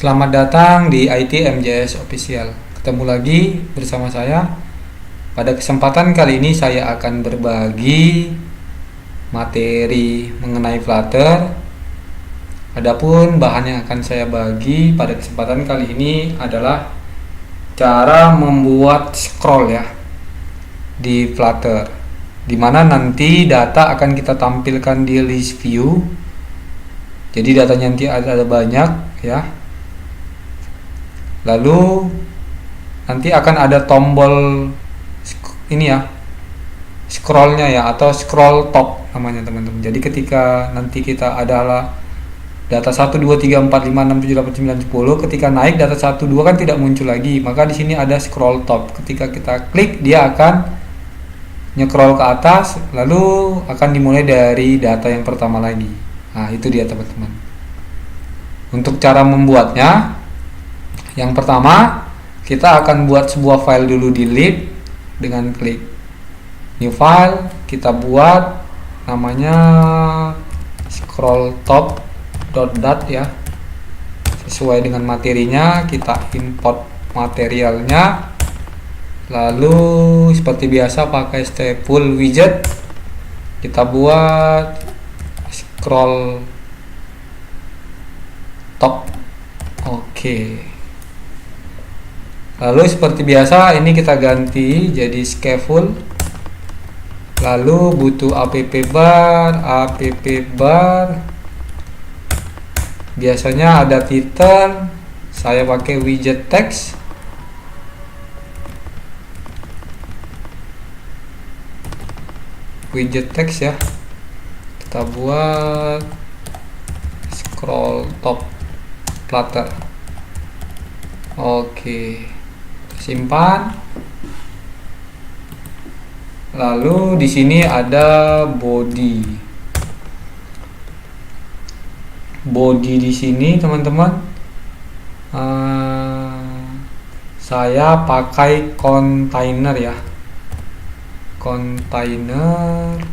Selamat datang di IT MJS Official. Ketemu lagi bersama saya. Pada kesempatan kali ini saya akan berbagi materi mengenai Flutter. Adapun bahan yang akan saya bagi pada kesempatan kali ini adalah cara membuat scroll ya di Flutter, dimana nanti data akan kita tampilkan di list view. Jadi datanya nanti ada banyak ya. Lalu nanti akan ada tombol ini ya, scrollnya ya, atau scroll top namanya teman-teman. Jadi ketika nanti kita adalah data 1 2 3 4 5 6 7 8 9 10, ketika naik data 1 2 kan tidak muncul lagi, maka di sini ada scroll top. Ketika kita klik dia akan nge-scroll ke atas, lalu akan dimulai dari data yang pertama lagi. Nah, itu dia teman-teman. Untuk cara membuatnya, yang pertama, kita akan buat sebuah file dulu di lib dengan klik new file. Kita buat namanya scrolltop.dat ya. Sesuai dengan materinya, kita import materialnya. Lalu seperti biasa pakai stateful widget. Kita buat scroll top. Oke. Lalu seperti biasa ini kita ganti jadi scaffold. Lalu butuh app bar. Biasanya ada title, saya pakai widget text. Widget text ya. Kita buat scroll top Flutter. Oke. Simpan. Lalu di sini ada body. Body di sini teman-teman, saya pakai container ya. Container.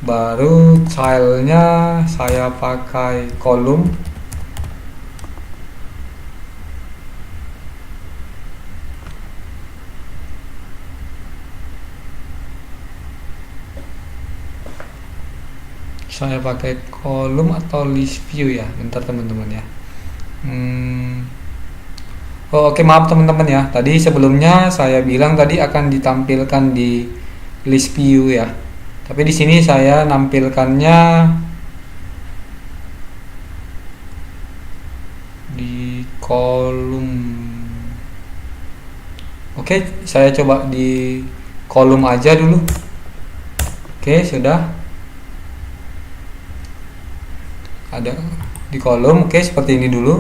Baru childnya saya pakai kolom. Saya pakai kolom atau list view ya, bentar teman-teman ya. Oke, maaf teman-teman ya. Tadi sebelumnya saya bilang tadi akan ditampilkan di list view ya. Tapi di sini saya nampilkannya di kolom. Oke, saya coba di kolom aja dulu. Oke, sudah. Ada di kolom. Oke, seperti ini dulu.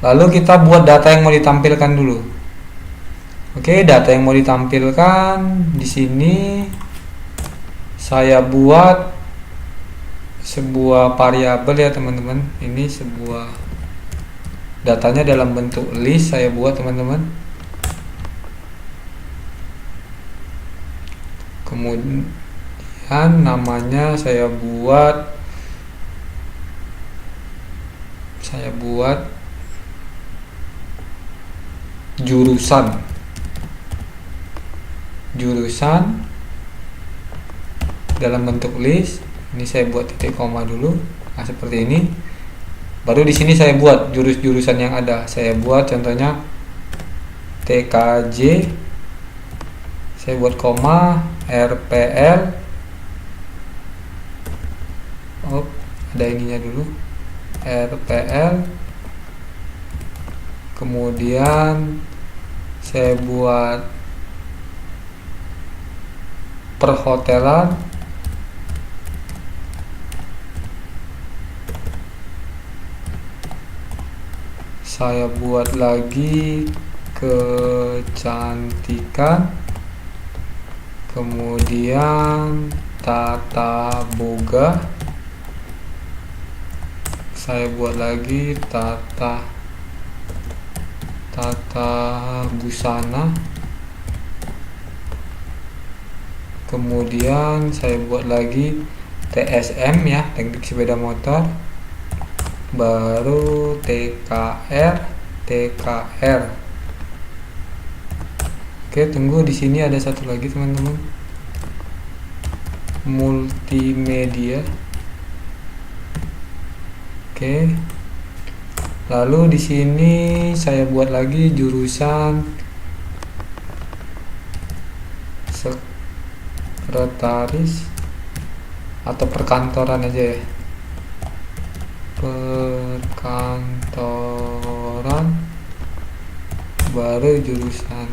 Lalu kita buat data yang mau ditampilkan dulu. Oke, data yang mau ditampilkan di sini saya buat sebuah variabel ya teman-teman. Ini sebuah datanya dalam bentuk list saya buat teman-teman. Kemudian namanya saya buat jurusan dalam bentuk list. Ini saya buat titik koma dulu. Nah, seperti ini. Baru di sini saya buat jurusan yang ada. Saya buat contohnya TKJ. Saya buat koma RPL. Ada ininya dulu. RPL. Kemudian saya buat perhotelan. Saya buat lagi kecantikan. Kemudian tata boga. Saya buat lagi tata busana. Kemudian saya buat lagi TSM ya, teknik sepeda motor. baru tkr. Oke, tunggu, di sini ada satu lagi teman-teman, multimedia. Oke, lalu di sini saya buat lagi jurusan sekretaris atau perkantoran aja ya, perkantoran, baru jurusan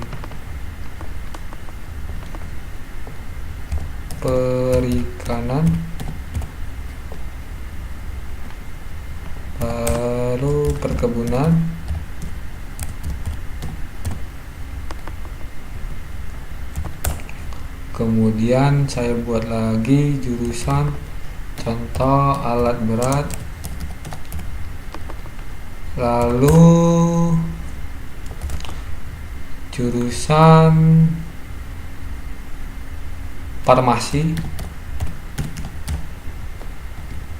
perikanan, baru perkebunan, kemudian saya buat lagi jurusan contoh alat berat, lalu jurusan farmasi,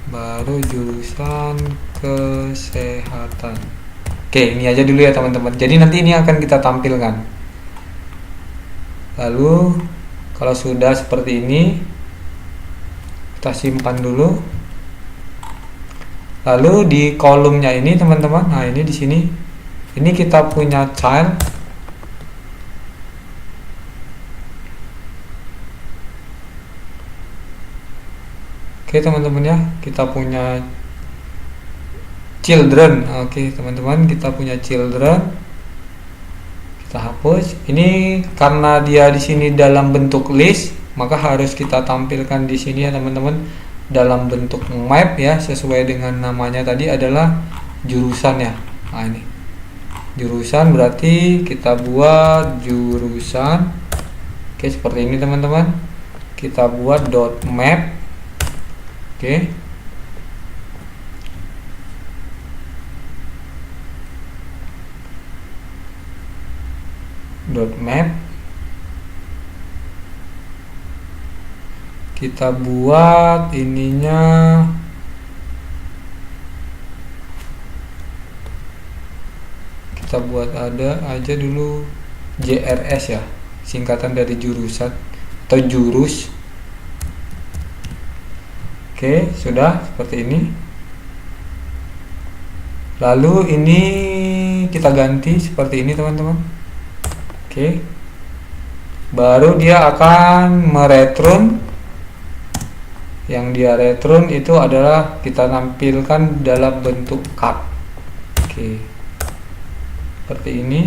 baru jurusan kesehatan. Oke, ini aja dulu ya teman-teman. Jadi nanti ini akan kita tampilkan. Lalu kalau sudah seperti ini, kita simpan dulu. Lalu di kolomnya ini teman-teman, nah ini di sini, ini kita punya child. Oke teman-teman ya, kita punya children. Oke teman-teman, kita punya children. Kita hapus. Ini karena dia di sini dalam bentuk list, maka harus kita tampilkan di sini ya teman-teman, dalam bentuk map ya, sesuai dengan namanya tadi adalah jurusan ya. Nah ini jurusan, berarti kita buat jurusan. Oke, seperti ini teman-teman. Kita buat .map. Oke, .map, kita buat ininya kita buat ada aja dulu JRS ya, singkatan dari jurusan atau jurus. Oke, sudah seperti ini. Lalu ini kita ganti seperti ini teman-teman. Oke, baru dia akan mereturn. Yang dia return itu adalah kita tampilkan dalam bentuk cut. Oke, seperti ini.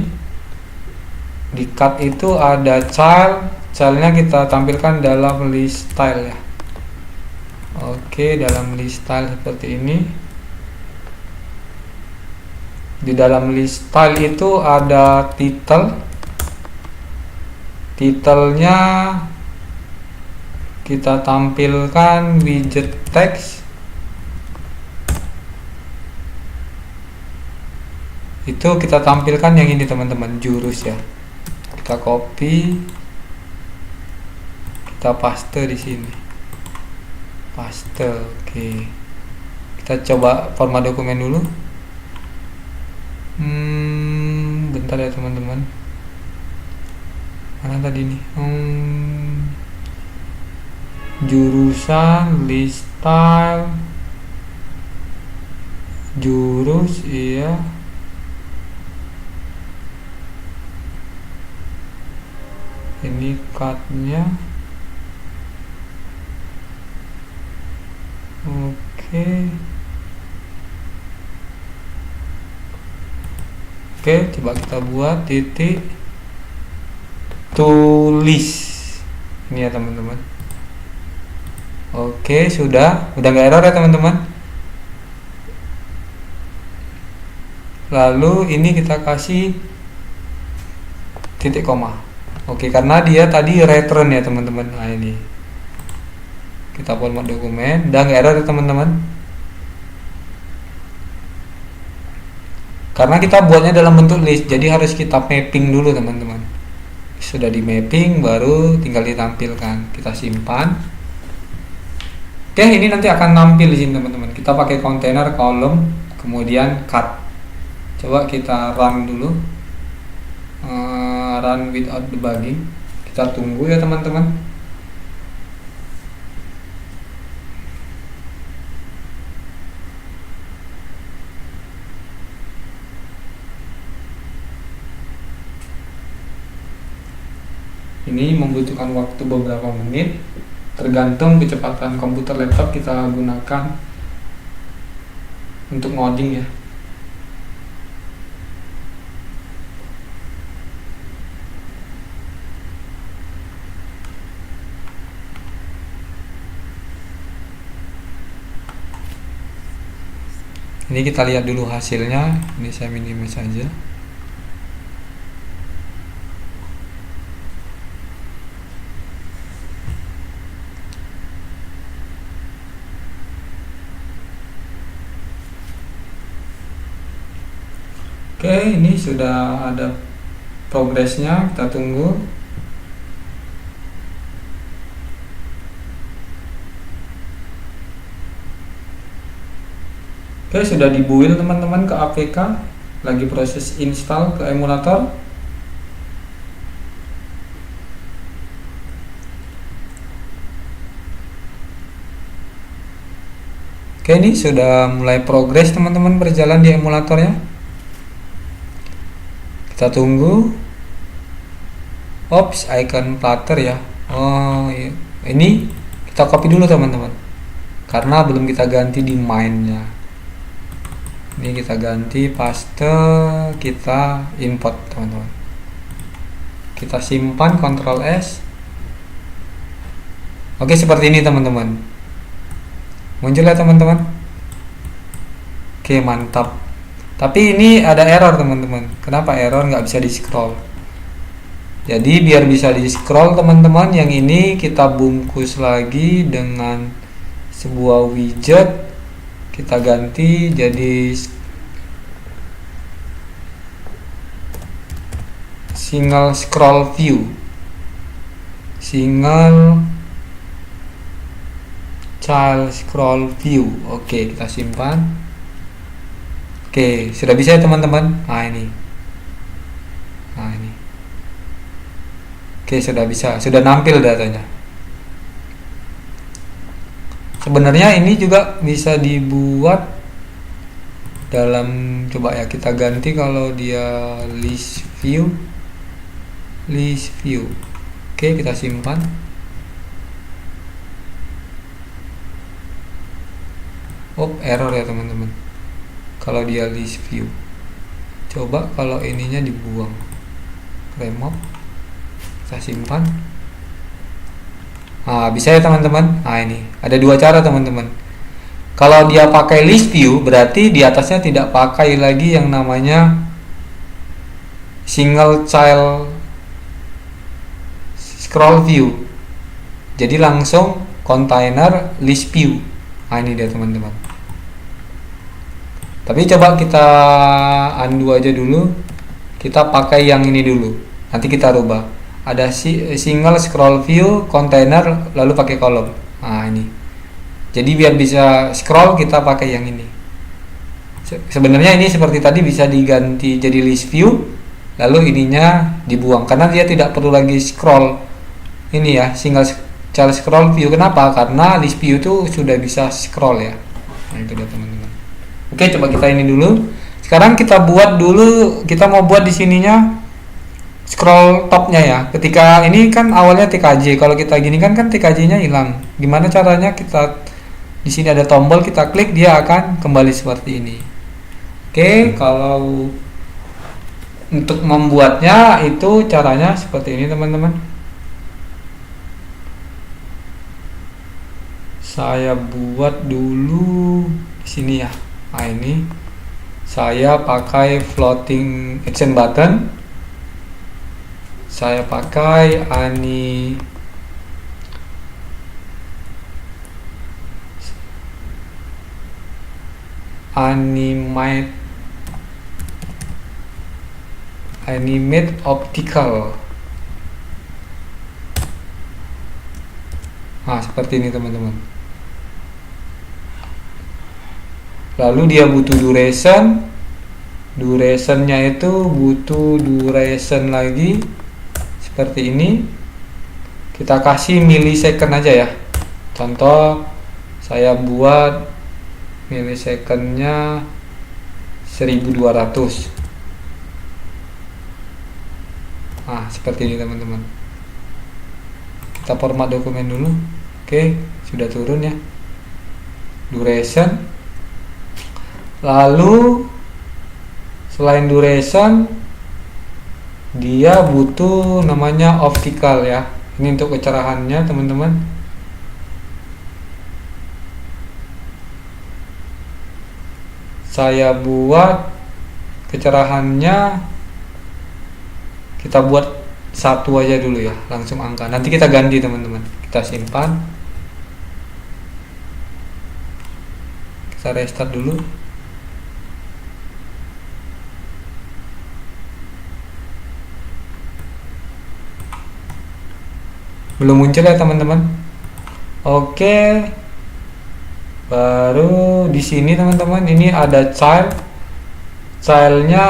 Di cut itu ada childnya kita tampilkan dalam list style ya. Oke, dalam list style seperti ini. Di dalam list style itu ada title. Titelnya kita tampilkan widget text. Itu kita tampilkan yang ini teman-teman, jurus ya. Kita copy, kita paste di sini. Paste. Oke, kita coba format dokumen dulu. Bentar ya teman-teman, mana tadi nih? Jurusan, list style, jurus, iya. Ini cutnya. Oke, coba kita buat titik tulis ini ya teman-teman. Oke, udah nggak error ya teman-teman. Lalu ini kita kasih titik koma. Oke, karena dia tadi return ya teman-teman. Nah ini kita format dokumen, udah nggak error ya teman-teman. Karena kita buatnya dalam bentuk list, jadi harus kita mapping dulu teman-teman. Sudah di mapping, baru tinggal ditampilkan. Kita simpan. Oke, ini nanti akan nampil di sini teman-teman. Kita pakai kontainer kolom, kemudian cut. Coba kita run dulu, run without debugging. Kita tunggu ya teman-teman. Ini membutuhkan waktu beberapa menit, tergantung kecepatan komputer laptop kita gunakan untuk ngoding ya. Ini kita lihat dulu hasilnya. Ini saya minimize saja. Oke, ini sudah ada progresnya, kita tunggu. Oke, sudah dibuild teman-teman ke APK, lagi proses install ke emulator. Oke, ini sudah mulai progres teman-teman, berjalan di emulatornya. Kita tunggu. Ops, icon Flutter ya. Oh, ini kita copy dulu teman-teman, karena belum kita ganti di main-nya. Ini kita ganti, paste, kita import teman-teman. Kita simpan, Ctrl S. Oke, seperti ini teman-teman. Muncul ya teman-teman. Oke, mantap. Tapi ini ada error teman-teman. Kenapa error? Nggak bisa di scroll. Jadi biar bisa di scroll teman-teman, yang ini kita bungkus lagi dengan sebuah widget. Kita ganti jadi single scroll view, single child scroll view. Oke, kita simpan. Oke, sudah bisa ya teman-teman. Nah ini. Oke, sudah bisa, sudah nampil datanya. Sebenarnya ini juga bisa dibuat dalam, coba ya kita ganti, kalau dia list view. Oke, kita simpan. Oh, error ya teman-teman kalau dia list view. Coba kalau ininya dibuang, remove, kita simpan. Nah, bisa ya teman-teman. Nah, ini ada dua cara teman-teman. Kalau dia pakai list view, berarti di atasnya tidak pakai lagi yang namanya single child scroll view. Jadi langsung container list view. Nah, ini dia teman-teman. Tapi coba kita undo aja dulu. Kita pakai yang ini dulu. Nanti kita rubah. Ada single scroll view, container, lalu pakai kolom. Nah, ini. Jadi biar bisa scroll kita pakai yang ini. Sebenarnya ini seperti tadi bisa diganti jadi list view, lalu ininya dibuang karena dia tidak perlu lagi scroll. Ini ya, single child scroll view. Kenapa? Karena list view itu sudah bisa scroll ya. Nah, itu dia teman-teman. Oke, coba kita ini dulu. Sekarang kita buat dulu, kita mau buat di sininya scroll topnya ya. Ketika ini kan awalnya TKJ, kalau kita gini kan TKJ-nya hilang. Gimana caranya? Kita di sini ada tombol, kita klik, dia akan kembali seperti ini. Oke, kalau untuk membuatnya itu caranya seperti ini teman-teman. Saya buat dulu di sini ya. Nah, ini saya pakai floating action button. Saya pakai animate optical. Nah, seperti ini teman-teman. Lalu dia butuh durationnya itu butuh duration lagi seperti ini. Kita kasih millisecond aja ya. Contoh saya buat millisecondnya 1200. Nah, seperti ini teman-teman. Kita format dokumen dulu. Oke, sudah turun ya duration. Lalu selain duration, dia butuh namanya optical ya. Ini untuk kecerahannya teman-teman. Saya buat kecerahannya, kita buat 1 aja dulu ya, langsung angka. Nanti kita ganti teman-teman. Kita simpan. Kita restart dulu. Belum muncul ya teman-teman. Oke. Baru di sini teman-teman, ini ada childnya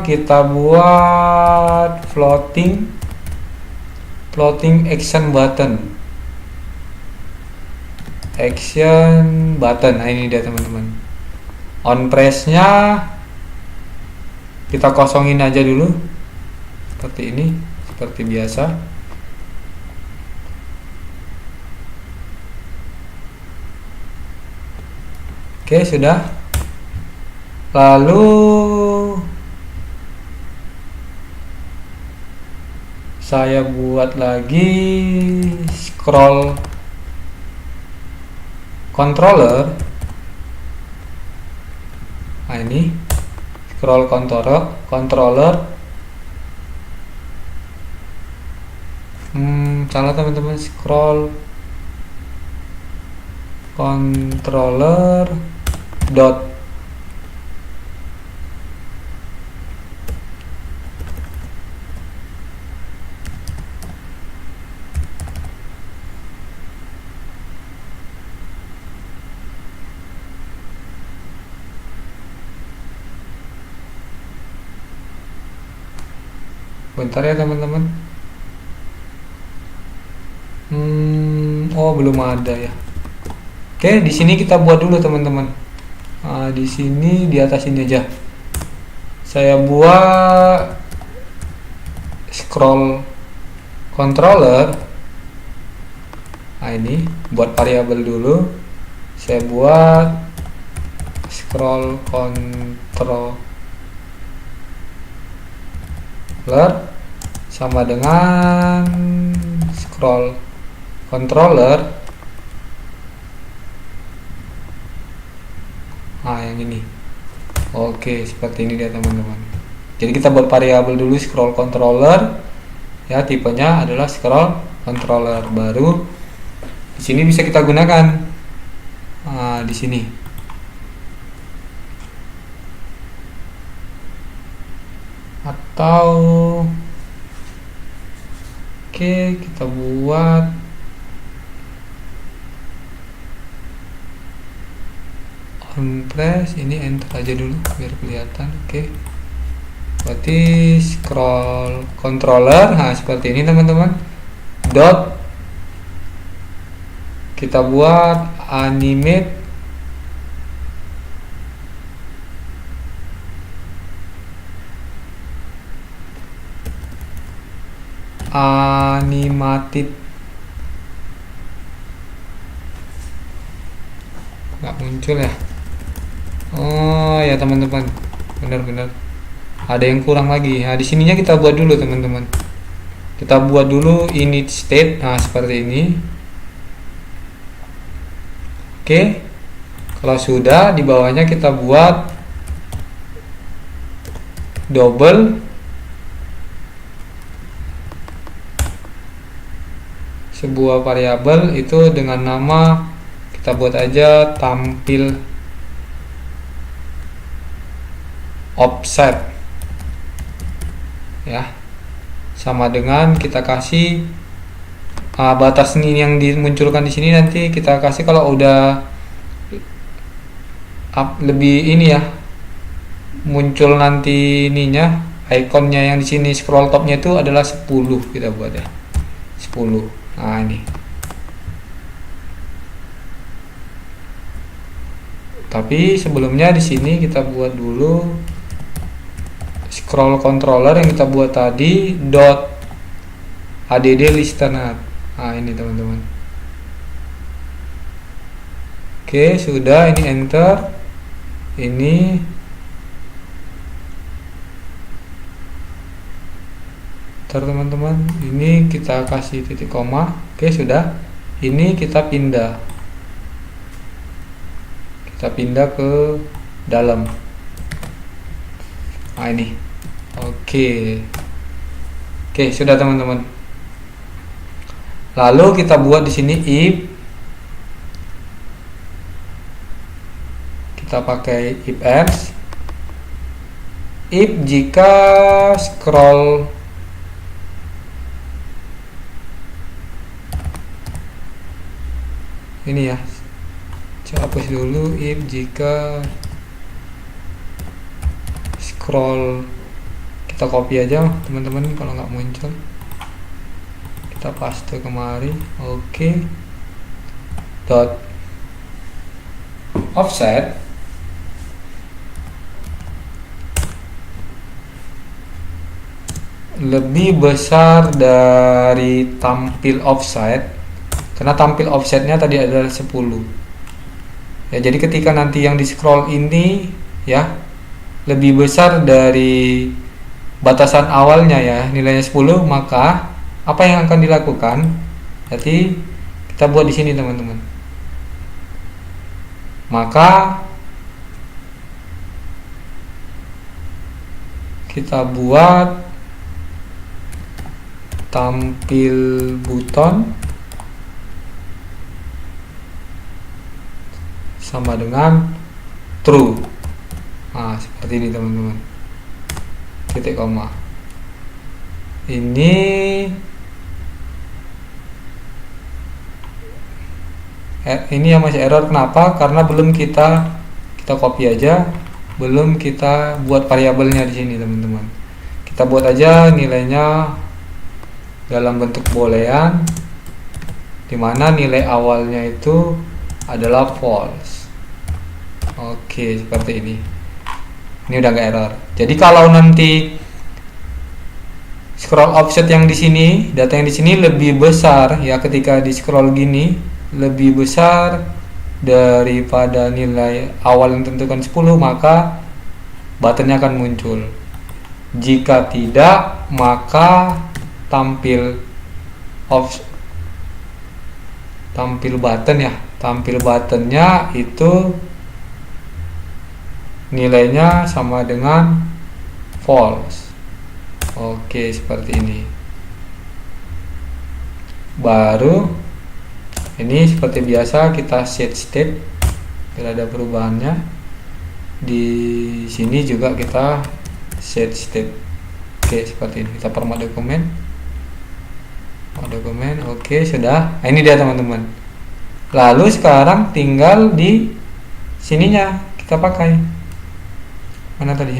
kita buat floating action button. Nah, ini dia teman-teman. On press-nya kita kosongin aja dulu seperti ini, seperti biasa. Oke, sudah. Lalu saya buat lagi scroll controller. Nah, ini scroll controller. Salah teman-teman, scroll controller dot bentar ya teman-teman. Oh, belum ada ya. Oke, di sini kita buat dulu teman-teman. Di sini di atas ini aja. Saya buat scroll controller. Nah, ini buat variabel dulu. Saya buat scroll controller sama dengan scroll controller. Nah, yang ini. Oke, seperti ini dia teman-teman. Jadi kita buat variabel dulu scroll controller ya, tipenya adalah scroll controller. Baru di sini bisa kita gunakan. Nah, di sini. Atau oke, kita buat on press, ini enter aja dulu biar kelihatan. Oke, berarti scroll controller. Nah, seperti ini teman-teman. Dot kita buat animate animated. Nggak muncul ya. Oh ya teman-teman, benar-benar ada yang kurang lagi. Nah, di sininya kita buat dulu teman-teman. Kita buat dulu init state. Nah, seperti ini. Oke, kalau sudah, di bawahnya kita buat double sebuah variabel itu dengan nama, kita buat aja tampil offset ya, sama dengan kita kasih batas ini yang dimunculkan di sini, nanti kita kasih kalau udah lebih ini ya, muncul nanti ininya, ikonnya yang di sini scroll topnya itu adalah 10, kita buat ya 10. Nah ini, tapi sebelumnya di sini kita buat dulu scroll controller yang kita buat tadi .add listener. Nah ini teman-teman. Oke, sudah, ini enter. Ini teman-teman, ini kita kasih titik koma. Oke, sudah. Ini kita pindah ke dalam. Nah ini. Oke, sudah teman-teman. Lalu kita buat di sini if. Kita pakai if else. If jika scroll ini ya, coba hapus dulu. If jika scroll, kita copy aja teman-teman kalau nggak muncul, kita paste kemari. Oke, dot offset lebih besar dari tampil offset, karena tampil offsetnya tadi adalah 10 ya. Jadi ketika nanti yang di scroll ini ya lebih besar dari batasan awalnya ya, nilainya 10, maka apa yang akan dilakukan? Jadi kita buat di sini teman-teman. Maka kita buat tampil buton sama dengan true. Nah seperti ini teman-teman, titik koma. Ini yang masih error. Kenapa? Karena belum kita copy aja, belum kita buat variabelnya di sini teman-teman. Kita buat aja nilainya dalam bentuk boolean, dimana nilai awalnya itu adalah false. Oke, seperti ini. Ini udah nggak error. Jadi kalau nanti scroll offset yang di sini, data yang di sini lebih besar ya, ketika di scroll gini lebih besar daripada nilai awal yang tentukan 10, maka buttonnya akan muncul. Jika tidak, maka tampil button ya, tampil buttonnya itu nilainya sama dengan false. Oke, seperti ini. Baru ini seperti biasa kita set state biar ada perubahannya. Di sini juga kita set state. Oke, seperti ini. Kita format dokumen. Oke, sudah. Nah, ini dia teman-teman. Lalu sekarang tinggal di sininya kita pakai. Mana tadi?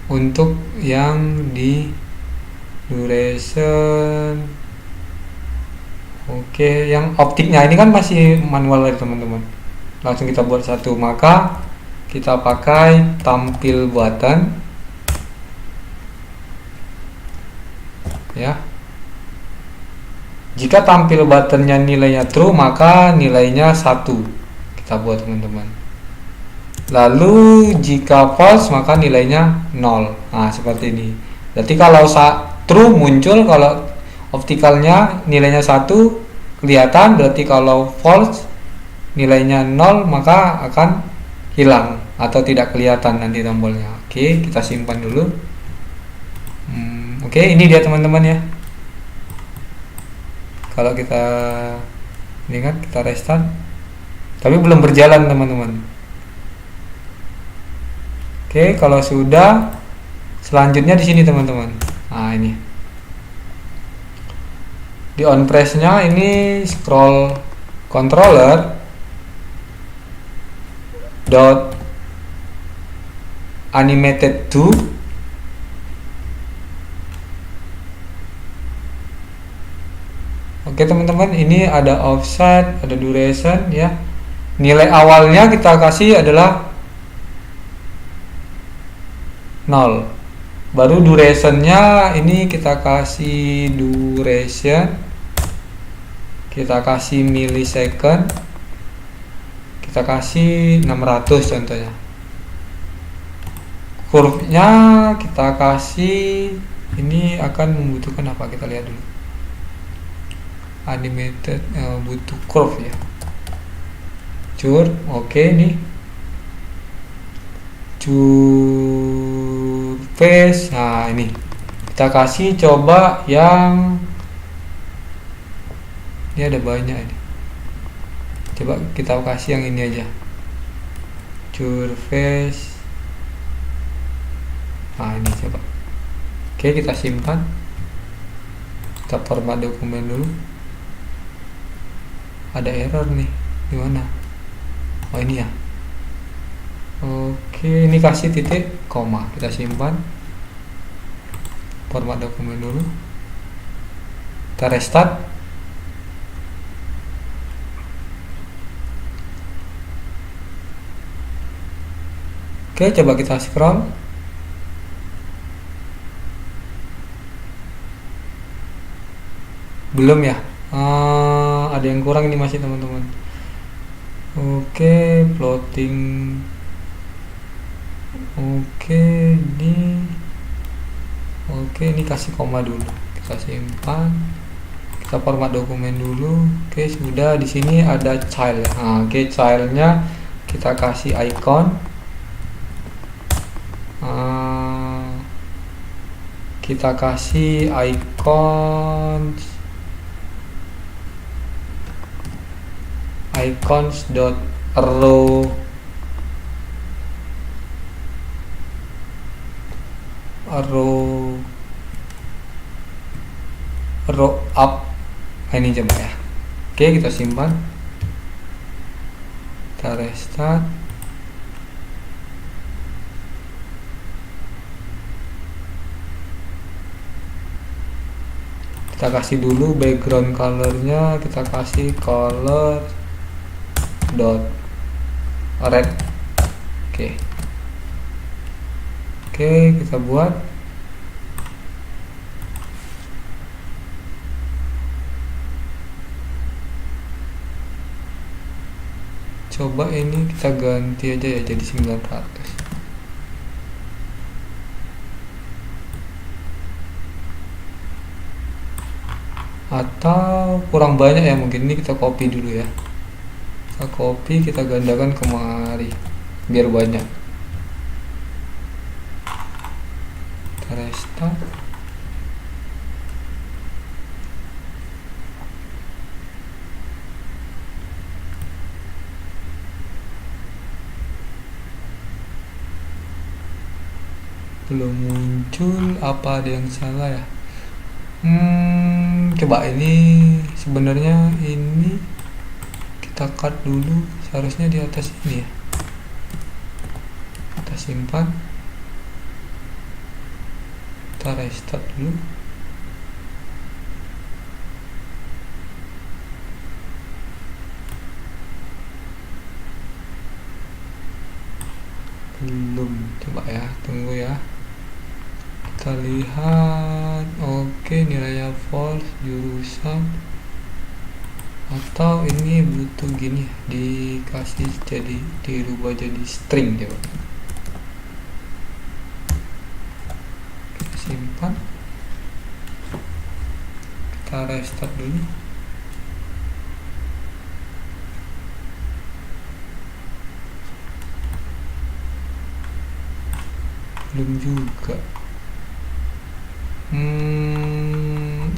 Untuk yang di duration. Oke, yang optiknya ini kan masih manual ya teman-teman. Langsung kita buat satu, maka kita pakai tampil button ya. Jika tampil buttonnya nilainya true, maka nilainya 1 kita buat teman-teman. Lalu jika false, maka nilainya 0. Nah seperti ini. Berarti kalau true muncul, kalau optikalnya nilainya 1 kelihatan, berarti kalau false nilainya 0 maka akan hilang atau tidak kelihatan nanti tombolnya. Oke, kita simpan dulu. Oke, ini dia teman-teman ya. Kalau kita ingat, kita restart, tapi belum berjalan teman-teman. Oke, kalau sudah, selanjutnya di sini teman-teman. Nah ini di on press nya ini scroll controller dot animated to. Oke teman-teman, ini ada offset, ada duration ya. Nilai awalnya kita kasih adalah 0. Baru durationnya ini kita kasih duration, kita kasih millisecond, kita kasih 600 contohnya. Curve-nya kita kasih, ini akan membutuhkan apa, kita lihat dulu. Animated butuh curve ya. Curve, oke nih. Surface, nah ini kita kasih coba yang ini ada banyak ini. Coba kita kasih yang ini aja. Surface. Nah ini coba. Oke, kita simpan. Kita format dokumen dulu. Ada error nih. Di mana? Oh ini ya. Oke, ini kasih titik koma. Kita simpan. Format dokumen dulu. Kita restart. Oke, coba kita scroll. Belum ya? Ada yang kurang ini masih teman-teman. Oke, plotting. Oke, ini kasih koma dulu. Kita simpan. Kita format dokumen dulu. Oke, sudah. Di sini ada child. Nah, oke, childnya kita kasih icon. Kita kasih icons dot row up. Nah, ini coba ya. Oke, kita simpan. Kita restart. Kita kasih dulu background colornya, kita kasih color dot red. Oke, kita buat. Coba ini kita ganti aja ya jadi 900. Atau kurang banyak ya, mungkin ini kita copy dulu ya. Kita copy, kita gandakan kemari biar banyak. Kita restart. Belum muncul, apa ada yang salah ya? Coba ini sebenarnya ini kita cut dulu, seharusnya di atas ini ya. Kita simpan, kita restart dulu. Belum, coba ya, tunggu ya. Kita lihat. Oke, nilainya false, jurusan. Atau ini butuh gini, dikasih jadi dirubah jadi string coba. Kita simpan. Kita restart dulu. Belum juga.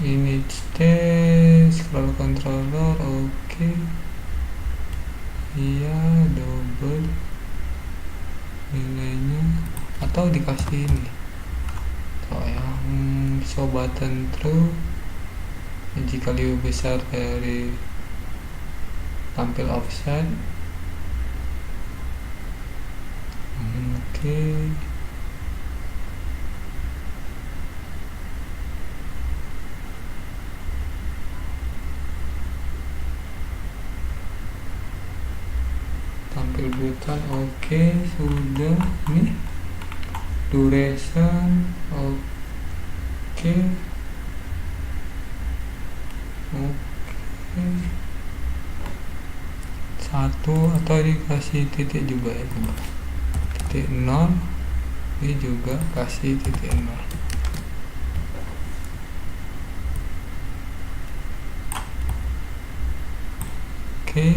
Image test, scroll controller, oke. Iya, double nilainya, atau dikasih ini. Oh ya, show button true jika lebih besar dari tampil offset. Oke. Tampil butan, oke, sudah. Ini duration, oke. Oke. Satu atau dikasih titik juga ya, coba. Titik 0. Ini juga kasih titik 0. Oke.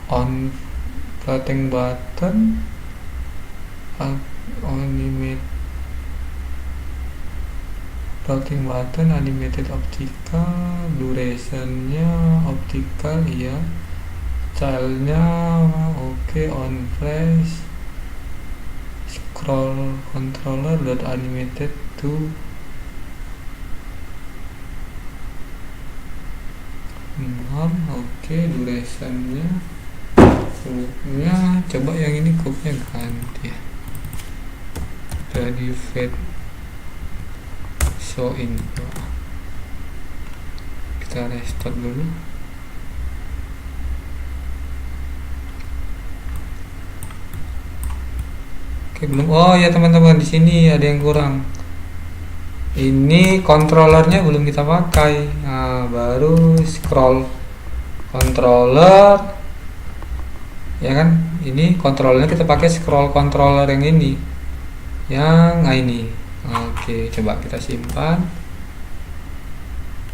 On floating button, animate floating button, animated optical, durationnya optical ya, stylenya oke, on flash, scroll controller dot animated to oke, durationnya coba yang ini code-nya ganti ya, jadi fade show info, kita restart dulu. Oke, belum. Oh ya teman-teman, di sini ada yang kurang. Ini controllernya belum kita pakai. Nah, baru scroll controller. Ya kan? Ini controllernya kita pakai scroll controller yang ini. Ini. Oke, coba kita simpan.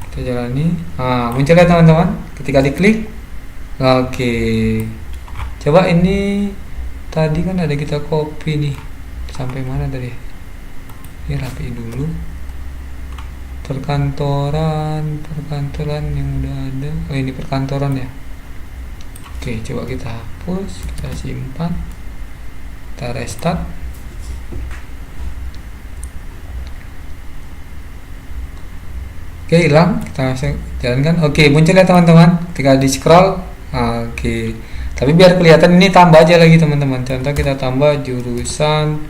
Kita jalani. Nah, muncul ya teman-teman ketika diklik. Oke. Coba ini tadi kan ada kita copy nih. Sampai mana tadi? Ini rapi dulu. Perkantoran yang udah ada. Oh, ini perkantoran ya. Oke, coba kita hapus, kita simpan, kita restart. Oke, hilang, kita langsung jalankan. Oke, muncul ya teman-teman ketika di scroll. Oke, tapi biar kelihatan ini tambah aja lagi teman-teman. Contoh kita tambah jurusan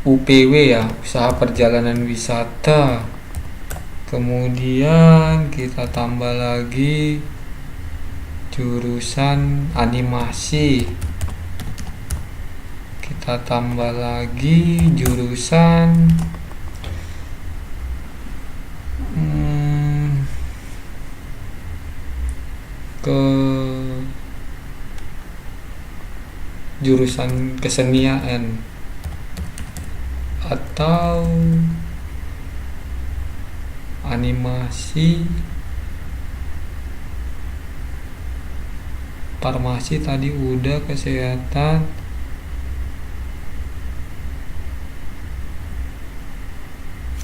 UPW ya, usaha perjalanan wisata. Kemudian kita tambah lagi jurusan animasi. Kita tambah lagi jurusan jurusan kesenian atau animasi, farmasi tadi udah, kesehatan,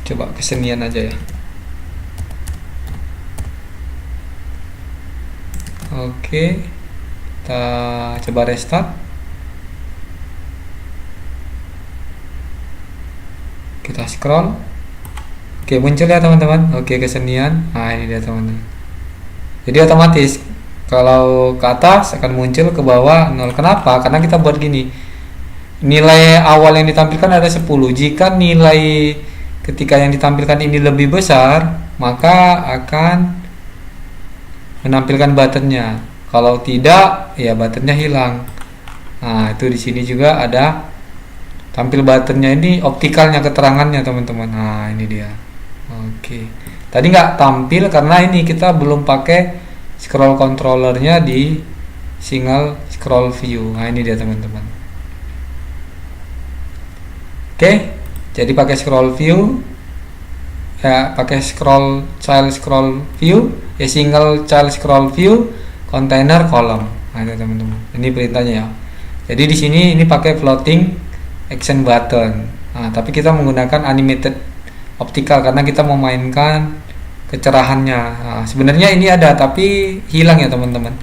coba kesenian aja ya. Oke, kita coba restart. Kita scroll. Oke, muncul ya teman-teman. Oke, kesenian. Nah, ini dia teman-teman. Jadi otomatis kalau ke atas akan muncul, ke bawah 0. Kenapa? Karena kita buat gini. Nilai awal yang ditampilkan ada 10. Jika nilai ketika yang ditampilkan ini lebih besar, maka akan menampilkan buttonnya. Kalau tidak, ya buttonnya hilang. Nah, itu di sini juga ada tampil buttonnya, ini optikalnya, keterangannya teman-teman. Nah, ini dia. Oke, tadi nggak tampil karena ini kita belum pakai scroll controllernya di single scroll view. Nah, ini dia teman-teman. Oke, jadi pakai scroll view ya, pakai child scroll view ya, single child scroll view, container column. Nah, itu teman-teman, ini perintahnya ya. Jadi di sini ini pakai floating action button. Nah, tapi kita menggunakan animated optical karena kita memainkan kecerahannya. Nah, sebenarnya ini ada tapi hilang ya teman-teman.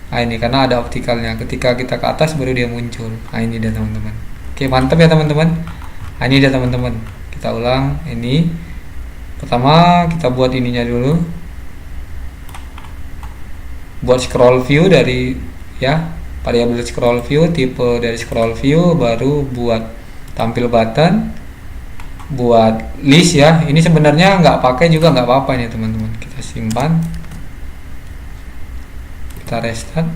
Nah, ini karena ada optikalnya. Ketika kita ke atas baru dia muncul. Nah, ini dia teman-teman. Oke, mantap ya teman-teman. Nah, ini dia teman-teman. Kita ulang ini. Pertama kita buat ininya dulu. buat scroll view dari ya, variabel scroll view, tipe dari scroll view, baru buat tampil button, buat list ya. Ini sebenarnya nggak pakai juga nggak apa-apa nih teman-teman. Kita simpan, kita restart.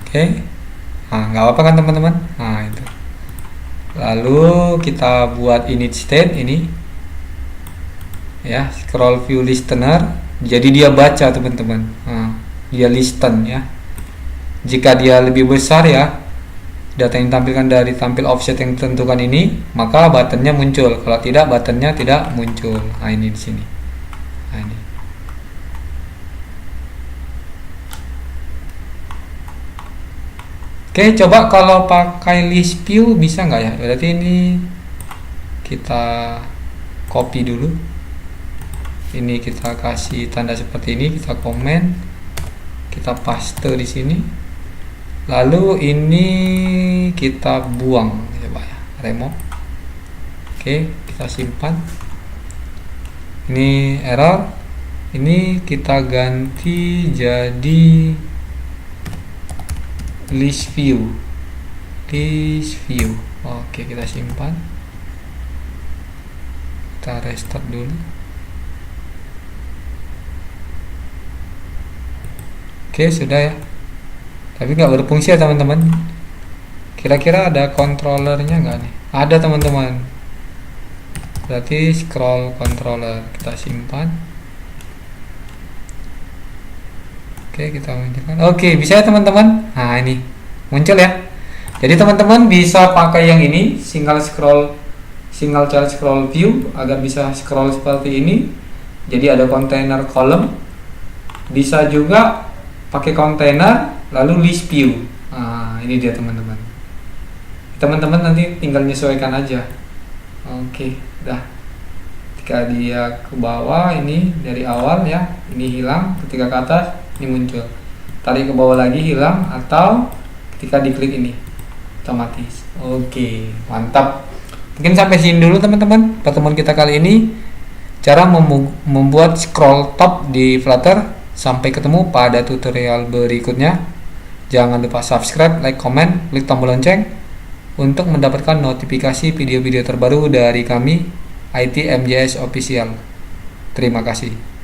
Oke, nah nggak apa-apa kan teman-teman. Nah itu, lalu kita buat init state ini ya, scroll view listener, jadi dia baca teman-teman. Nah, dia listen ya. Jika dia lebih besar ya, data yang ditampilkan dari tampil offset yang ditentukan ini, maka buttonnya muncul. Kalau tidak, buttonnya tidak muncul. Nah ini di sini. Nah, ini. Oke, coba kalau pakai list view bisa nggak ya? Berarti ini kita copy dulu. Ini kita kasih tanda seperti ini, kita komen, kita paste di sini. Lalu ini kita buang, coba ya, remove. Oke, kita simpan. Ini error. Ini kita ganti jadi list view. Oke, kita simpan. Kita restart dulu. Oke, sudah ya. Tapi nggak berfungsi ya teman-teman. Kira-kira ada controllernya nggak nih? Ada teman-teman. Berarti scroll controller, kita simpan. Oke, kita munculkan. Oke, bisa ya teman-teman. Nah ini muncul ya. Jadi teman-teman bisa pakai yang ini, single child scroll view, agar bisa scroll seperti ini. Jadi ada container column. Bisa juga pakai container lalu list view. Nah ini dia teman-teman. Teman-teman nanti tinggal menyesuaikan aja. Oke, dah. Ketika dia ke bawah ini dari awal ya, ini hilang. Ketika ke atas ini muncul. Tarik ke bawah lagi hilang, atau ketika diklik ini otomatis. Oke, mantap. Mungkin sampai sini dulu teman-teman pertemuan kita kali ini, cara membuat scroll top di Flutter. Sampai ketemu pada tutorial berikutnya. Jangan lupa subscribe, like, comment, klik tombol lonceng untuk mendapatkan notifikasi video-video terbaru dari kami IT MJS Official. Terima kasih.